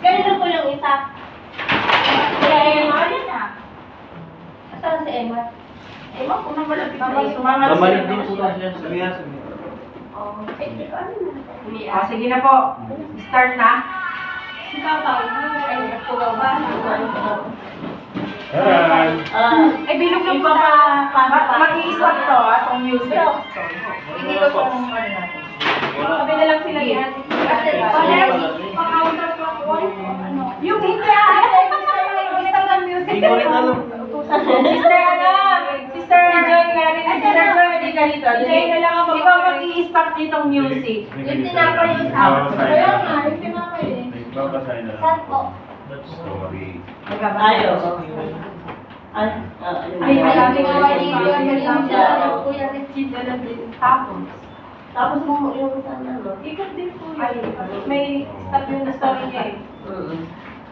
Ganito po yung isa. Kaya Emma, yan na. Saan si Emma? Emma, kung nang malapit na yun. Samalit din po kasi yan. Sige na po. Start na. Ay, bilog lang po na Mag-i-stop to, itong music. Hindi ko itong ano natin. Kabila lang sila yan. Yung hindi stop ng music. Hindi ko rin alam. Sister Joy nga rin. Sister Joy, hindi ka dito. Ikaw mag-i-stop ditong music. yung tinapay yung tao. Kaya nga, yung tinapay eh. Nagpapasahin na lang. Saan po? Story. Ayaw. Ay, maraming galing siya. Kuya Richie, dala din. Tapos yung sana, no? Ikaw din po yun. May stop yung story niya eh.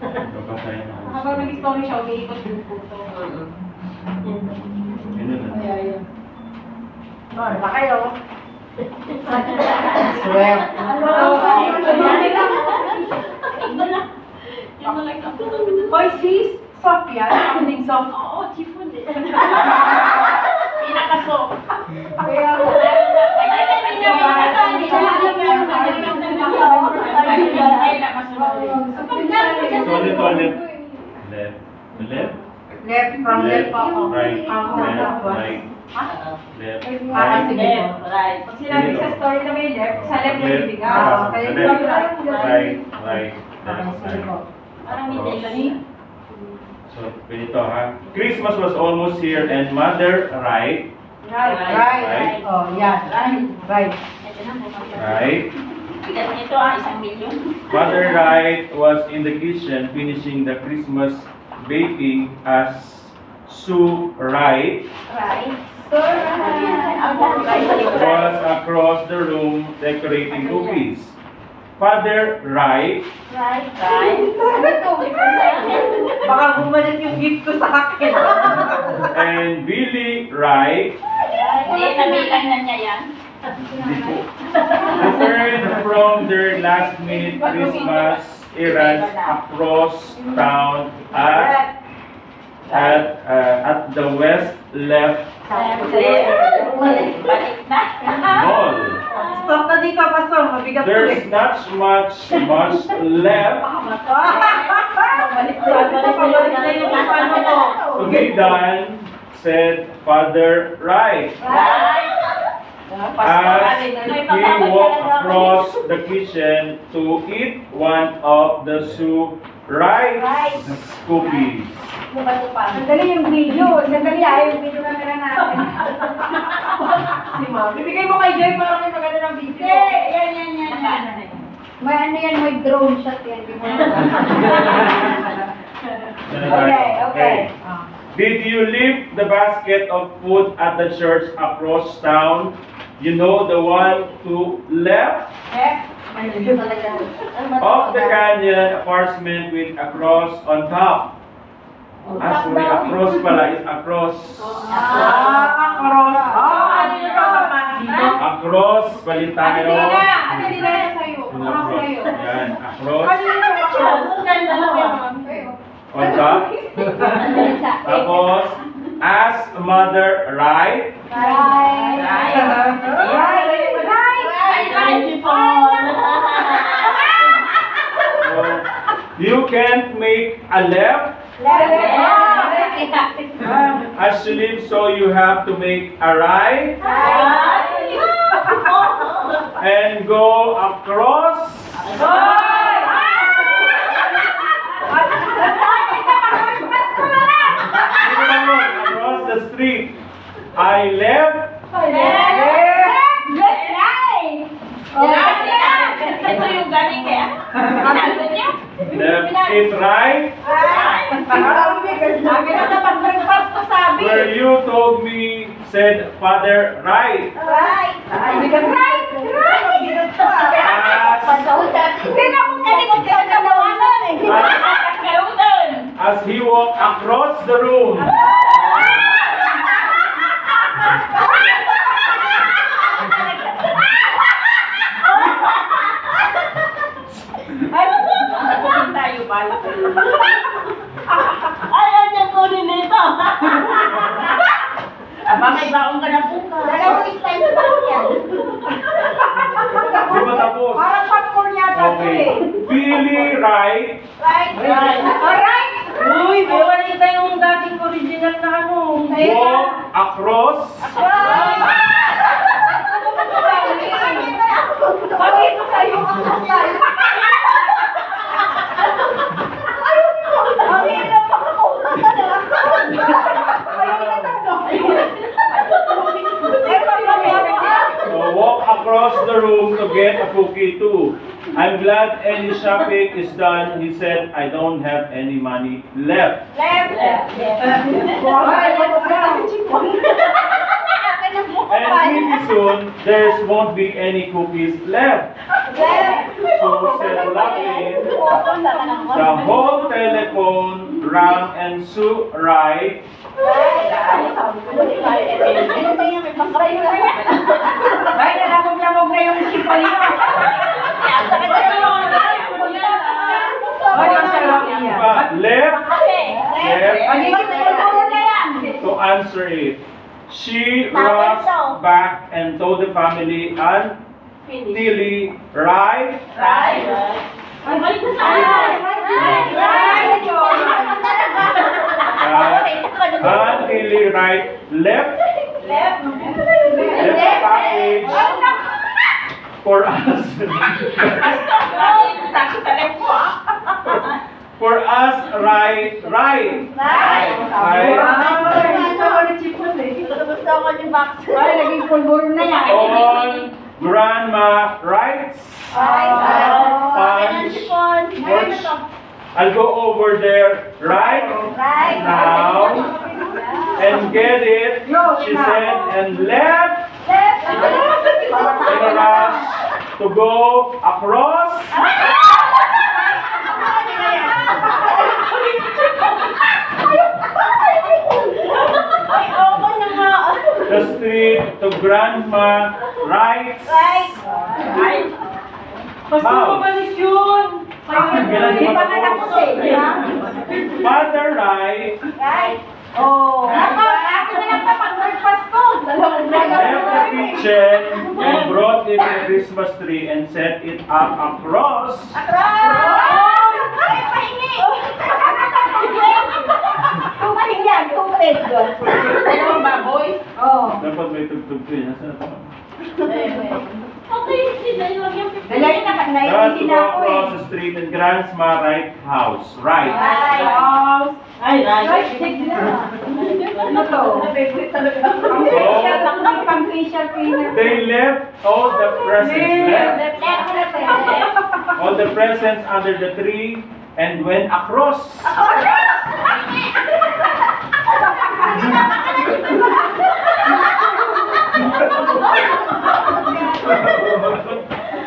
Nagpapasahin na lang. Habang nag-story siya, umiikot din po ito. Ganun na. Ba kayo? Swell. Hoy sis, soft yan. Ako din soft. Oo, chifon din. Pinaka-soft. Kaya Toilet. Left. Left. Left, from left po ako. Right. Ako, Left. ako. Right. Left. Sige po. Right. Pag sinabi sa story na may left, sa left na Left. bibig. Sa Kaya left. right. Right. Right. Sige po. parang may daily. So, ganito ha. Christmas was almost here and Mother Right. Right. Oh, yan. Right. Ito na, Right. bigat nito 1 milyon. Mother Right was in the kitchen finishing the Christmas baking as Sue Right Right. was across the room decorating cookies. Father Right Right. Baka bumalik yung gift ko sa akin. and Billy Right Hindi, nabilang na niya yan. returned from their last-minute Christmas errands across town at the west left Balik na. mall. Stop na dito, Pastor. Mabigat ko There's eh. not much left Pabalik na yung ano ko. to be done, said Father Right. As he walked across the kitchen to eat one of the Sue Wright's cookies. Sandali yung video. Sandali yung video camera natin. Si Ma'am. Bibigay mo kay Joy para may maganda ng video. Yan. May ano yan, may drone shot yan. Di mo Okay. Did you leave the basket of food at the church across town? You know, the one to left of the canyon apartment with a cross on top. Ah, sorry, across pala is across. Cross. Ano yung kapatid dito? Across, palit tayo. Ano din na sa'yo? Cross sa'yo. Yan, across. Ano yung cross? On top. Tapos, as mother right. So, you can't make a left as you live, so you have to make a right and go across. Across the street. I left. Ito yung galing kaya. Sabi niyo? Left it right. Where you told me, said Father right. As he walked across the room. right. Alright! Uy, bawal ito yung dating original na ano. Walk across. Bakit ito sa'yo? Walk across the room to get a cookie too. I'm glad any shopping is done. He said, I don't have any money left. And pretty soon, there won't be any cookies left. So said Lapin, the whole telephone rang and Sue right. Ay, nalabog-labog na yung sipali mo. Ay, masarap niya. Left Magiging siguro na yan. to answer it. She rushed back and told the family and Tilly right. And Tilly right. Left package for us. For us, right. Ay, naging pulburo na yan. On grandma rights. Punch. I'll go over there right now and get it. She said and left in a rush to go across. The street to grandma rights. Basta mabalik yun. Hindi pa nga tapos eh, di ba? Father right Oh. Ako na lang kapag breakfast ko. left the kitchen and brought in a Christmas tree and set it up across. Tumaling yan, tupid. Dalawang baboy. Oh. Dapat may tugtog ko yun. Nasaan ito? Dalayin na, That's naiisip to na go ako eh. across the street in grandma right house. Right. Ay, Ano to? Pang-facial cleaner. They left all the presents all the presents under the tree and went across.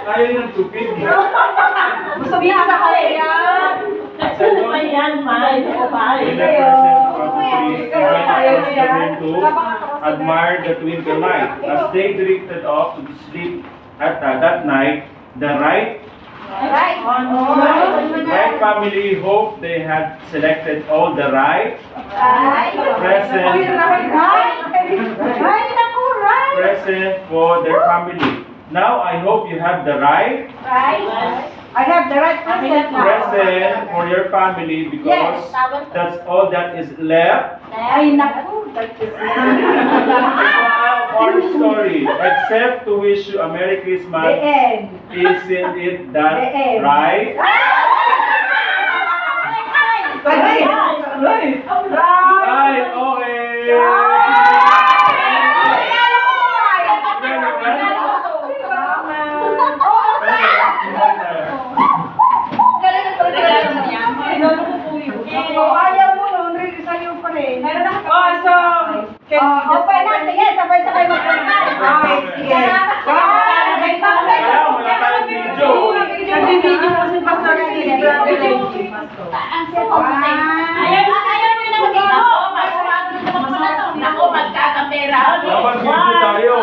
Ayaw ng tupid. Gusto mo sa kaya? Ayan, may. In the presence of the tree, they went across the room to admire the twinkle light. As they drifted off to sleep at that night, the Wright family hoped they had selected all the right present for their family. Now I hope you have the right I have the right present now. present for your family because that's all that is left. Ay, naku. Our story, except to wish you a Merry The Christmas. end. Isn't it that The end. right? Right, okay. Ayaw mo nun, sa'yo pa rin. Meron ako. Open na, sige, sabay-sabay mag-open. Okay, sige. May pang-open. Kaya wala tayong video. Nagbibideo kasi basta Dapat video tayo.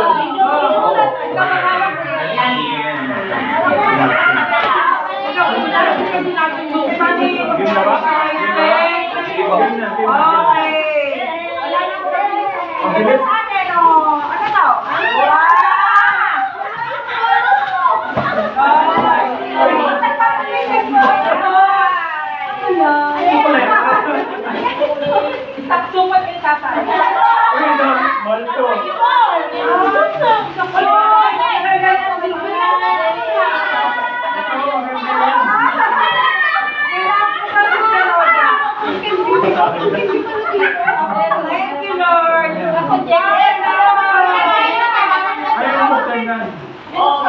Game na ba? Game na? Ang bilis. Ano to? Wow! Oh,